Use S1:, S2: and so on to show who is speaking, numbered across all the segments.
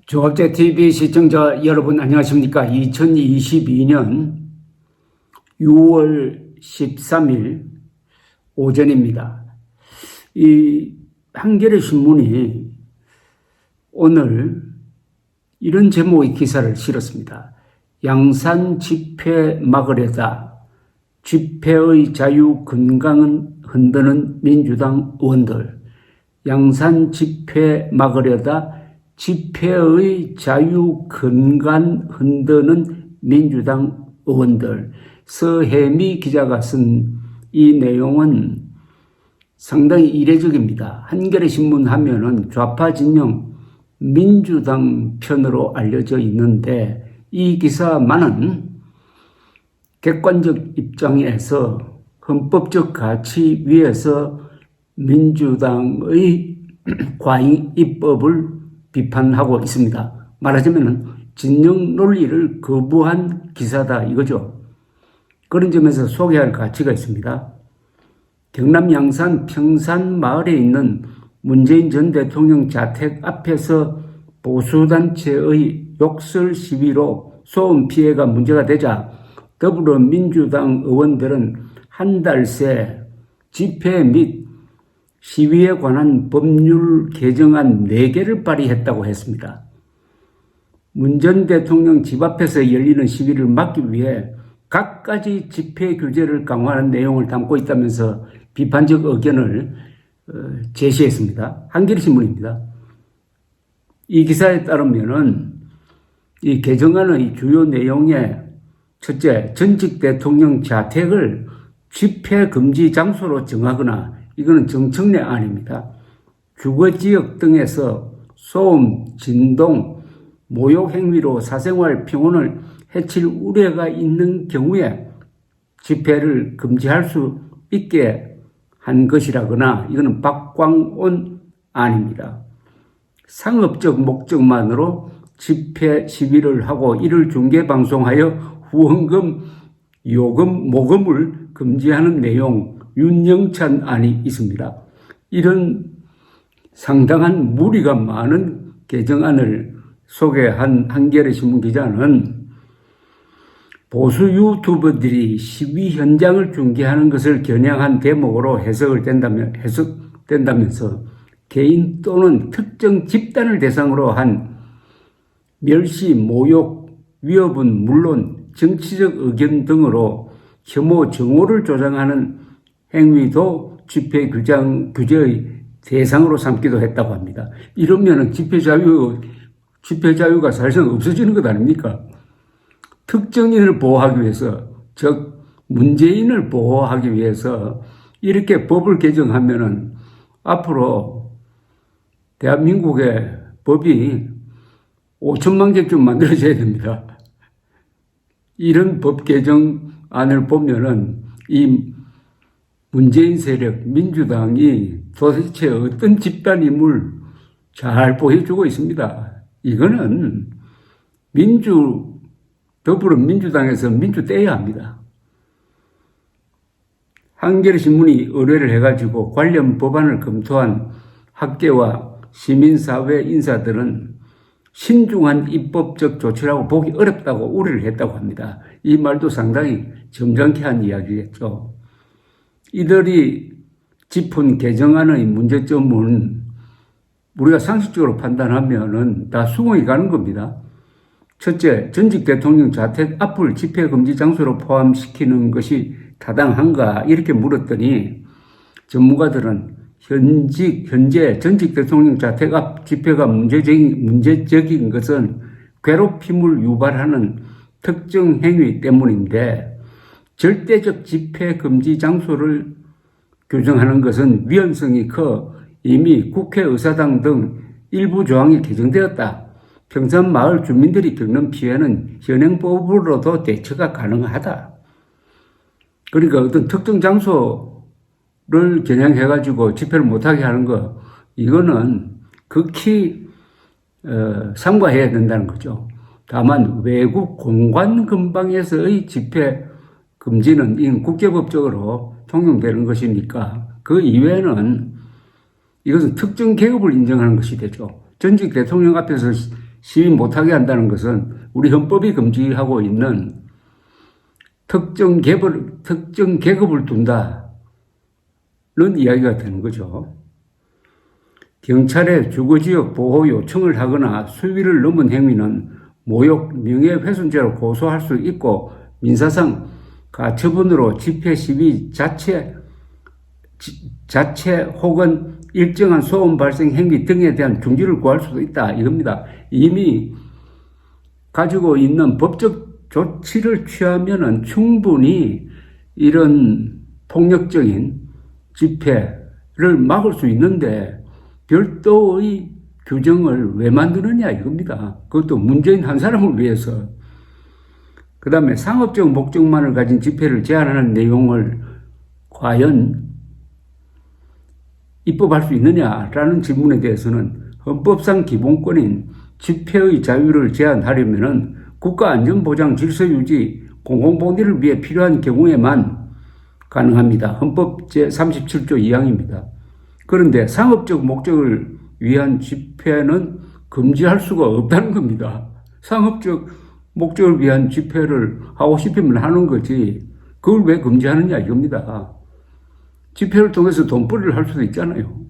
S1: 조합제TV 시청자 여러분 안녕하십니까. 2022년 6월 13일 오전입니다. 이 한겨레 신문이 오늘 이런 제목의 기사를 실었습니다. 양산 집회 막으려다 집회의 자유 건강은 흔드는 민주당 의원들. 양산 집회 막으려다 집회의 자유 건강 흔드는 민주당 의원들. 서혜미 기자가 쓴 이 내용은 상당히 이례적입니다. 한겨레 신문 하면은 좌파 진영 민주당 편으로 알려져 있는데 이 기사만은 객관적 입장에서 헌법적 가치 위에서 민주당의 과잉 입법을 비판하고 있습니다. 말하자면 진영 논리를 거부한 기사다 이거죠. 그런 점에서 소개할 가치가 있습니다. 경남 양산 평산 마을에 있는 문재인 전 대통령 자택 앞에서 보수단체의 욕설 시위로 소음 피해가 문제가 되자 더불어민주당 의원들은 한 달 새 집회 및 시위에 관한 법률 개정안 4개를 발의했다고 했습니다. 문 전 대통령 집 앞에서 열리는 시위를 막기 위해 각가지 집회 규제를 강화하는 내용을 담고 있다면서 비판적 의견을 제시했습니다. 한겨레 신문입니다. 이 기사에 따르면은 이 개정안의 주요 내용에 첫째, 전직 대통령 자택을 집회 금지 장소로 정하거나 이거는 정청래 안입니다. 주거지역 등에서 소음, 진동, 모욕 행위로 사생활 평온을 해칠 우려가 있는 경우에 집회를 금지할 수 있게 한 것이라거나 이거는 박광온 안입니다. 상업적 목적만으로 집회 시위를 하고 이를 중계방송하여 후원금, 요금, 모금을 금지하는 내용 윤영찬 안이 있습니다. 이런 상당한 무리가 많은 개정안을 소개한 한겨레 신문 기자는 보수 유튜버들이 시위 현장을 중계하는 것을 겨냥한 대목으로 해석된다면서 개인 또는 특정 집단을 대상으로 한 멸시, 모욕, 위협은 물론 정치적 의견 등으로 혐오, 정오를 조장하는 행위도 집회 규제의 대상으로 삼기도 했다고 합니다. 이러면 집회 자유가 사실상 없어지는 것 아닙니까? 특정인을 보호하기 위해서, 즉 문재인을 보호하기 위해서 이렇게 법을 개정하면은 앞으로 대한민국의 법이 5천만 개쯤 만들어져야 됩니다. 이런 법 개정안을 보면은 이 문재인 세력, 민주당이 도대체 어떤 집단임을 잘 보여주고 있습니다. 이거는 더불어민주당에서 민주 떼야 합니다. 한겨레 신문이 의뢰를 해가지고 관련 법안을 검토한 학계와 시민사회 인사들은 신중한 입법적 조치라고 보기 어렵다고 우려를 했다고 합니다. 이 말도 상당히 점잖게 한 이야기겠죠. 이들이 짚은 개정안의 문제점은 우리가 상식적으로 판단하면은 다 수긍이 가는 겁니다. 첫째, 전직 대통령 자택 앞을 집회 금지 장소로 포함시키는 것이 타당한가 이렇게 물었더니 전문가들은 현재 전직 대통령 자택 앞 집회가 문제적인 것은 괴롭힘을 유발하는 특정 행위 때문인데 절대적 집회 금지 장소를 규정하는 것은 위헌성이 커 이미 국회의사당 등 일부 조항이 개정되었다. 평산 마을 주민들이 겪는 피해는 현행법으로도 대처가 가능하다. 그러니까 어떤 특정 장소를 겨냥해가지고 집회를 못하게 하는 거, 이거는 극히 삼가해야 된다는 거죠. 다만 외국 공관 근방에서의 집회 금지는 이건 국제법적으로 통용되는 것이니까 그 이외에는 이것은 특정 계급을 인정하는 것이 되죠. 전직 대통령 앞에서 시위 못하게 한다는 것은 우리 헌법이 금지하고 있는 특정 계급을 둔다는 이야기가 되는 거죠. 경찰에 주거지역 보호 요청을 하거나 수위를 넘은 행위는 모욕, 명예훼손죄로 고소할 수 있고 민사상 가처분으로 집회 시위 자체 혹은 일정한 소음 발생 행위 등에 대한 중지를 구할 수도 있다 이겁니다. 이미 가지고 있는 법적 조치를 취하면은 충분히 이런 폭력적인 집회를 막을 수 있는데 별도의 규정을 왜 만드느냐 이겁니다. 그것도 문재인 한 사람을 위해서. 그 다음에 상업적 목적만을 가진 집회를 제한하는 내용을 과연 입법할 수 있느냐라는 질문에 대해서는 헌법상 기본권인 집회의 자유를 제한하려면은 국가안전보장 질서유지 공공복리를 위해 필요한 경우에만 가능합니다. 헌법 제37조 2항입니다. 그런데 상업적 목적을 위한 집회는 금지할 수가 없다는 겁니다. 상업적 목적을 위한 집회를 하고 싶으면 하는 거지 그걸 왜 금지하느냐 이겁니다. 집회를 통해서 돈벌이를 할 수도 있잖아요.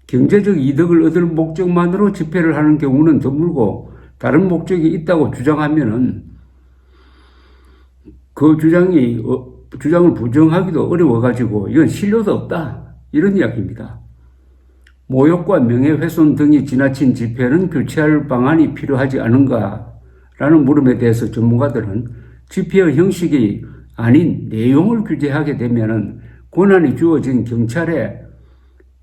S1: 경제적 이득을 얻을 목적만으로 집회를 하는 경우는 드물고 다른 목적이 있다고 주장하면은 그 주장을 부정하기도 어려워가지고 이건 신뢰도 없다 이런 이야기입니다. 모욕과 명예훼손 등이 지나친 집회는 교체할 방안이 필요하지 않은가라는 물음에 대해서 전문가들은 집회의 형식이 아닌 내용을 규제하게 되면은 권한이 주어진 경찰의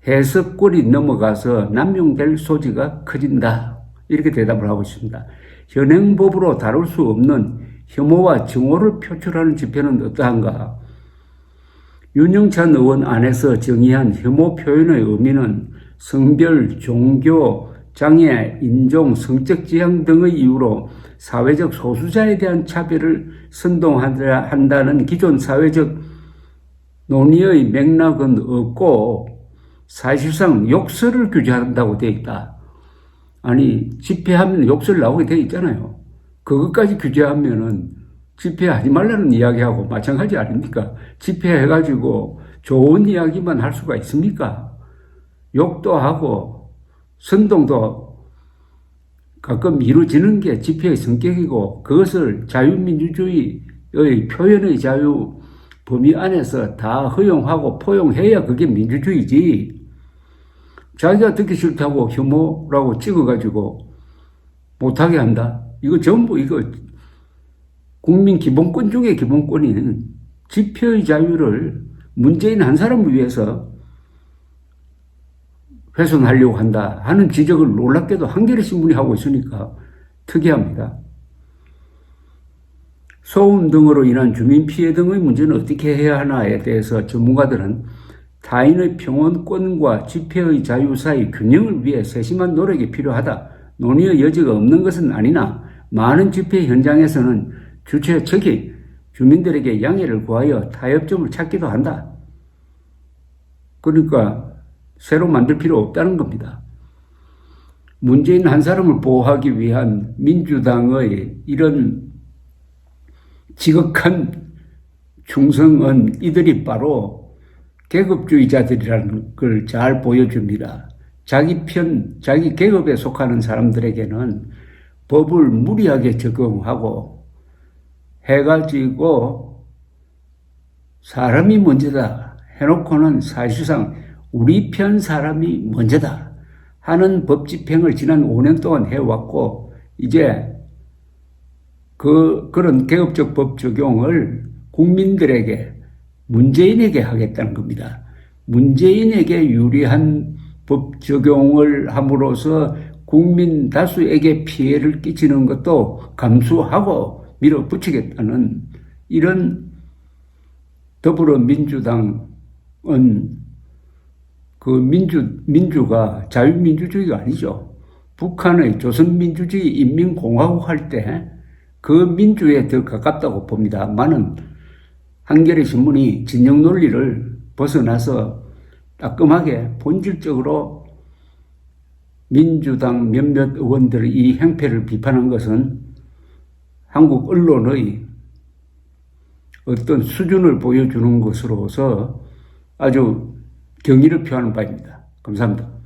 S1: 해석권이 넘어가서 남용될 소지가 커진다. 이렇게 대답을 하고 있습니다. 현행법으로 다룰 수 없는 혐오와 증오를 표출하는 집회는 어떠한가? 윤영찬 의원 안에서 정의한 혐오 표현의 의미는 성별, 종교, 장애, 인종, 성적 지향 등의 이유로 사회적 소수자에 대한 차별을 선동한다는 기존 사회적 논의의 맥락은 없고 사실상 욕설을 규제한다고 되어 있다. 아니 집회하면 욕설 나오게 되어 있잖아요. 그것까지 규제하면은 집회하지 말라는 이야기하고 마찬가지 아닙니까? 집회해가지고 좋은 이야기만 할 수가 있습니까? 욕도 하고 선동도 가끔 이루어지는 게 집회의 성격이고 그것을 자유민주주의의 표현의 자유 범위 안에서 다 허용하고 포용해야 그게 민주주의지. 자기가 듣기 싫다고 혐오라고 찍어가지고 못하게 한다. 이거 전부 국민 기본권 중에 기본권인 집회의 자유를 문재인 한 사람을 위해서 훼손하려고 한다 하는 지적을 놀랍게도 한겨레 신문이 하고 있으니까 특이합니다. 소음 등으로 인한 주민 피해 등의 문제는 어떻게 해야 하나에 대해서 전문가들은 타인의 평온권과 집회의 자유 사이 균형을 위해 세심한 노력이 필요하다. 논의의 여지가 없는 것은 아니나 많은 집회 현장에서는 주최 측이 주민들에게 양해를 구하여 타협점을 찾기도 한다. 그러니까 새로 만들 필요 없다는 겁니다. 문재인 한 사람을 보호하기 위한 민주당의 이런 지극한 충성은 이들이 바로 계급주의자들이라는 걸 잘 보여줍니다. 자기 계급에 속하는 사람들에게는 법을 무리하게 적용하고 해가지고 사람이 먼저다 해놓고는 사실상 우리 편 사람이 먼저다 하는 법 집행을 지난 5년 동안 해왔고 이제 그런 계급적 법 적용을 국민들에게 문재인에게 하겠다는 겁니다. 문재인에게 유리한 법 적용을 함으로써 국민 다수에게 피해를 끼치는 것도 감수하고 밀어붙이겠다는 이런 더불어민주당은 그 민주가 자유민주주의가 아니죠. 북한의 조선민주주의 인민공화국 할 때 그 민주에 더 가깝다고 봅니다. 많은 한겨레 신문이 진영 논리를 벗어나서 따끔하게 본질적으로 민주당 몇몇 의원들의 이 행패를 비판한 것은 한국 언론의 어떤 수준을 보여주는 것으로서 아주 경의를 표하는 바입니다. 감사합니다.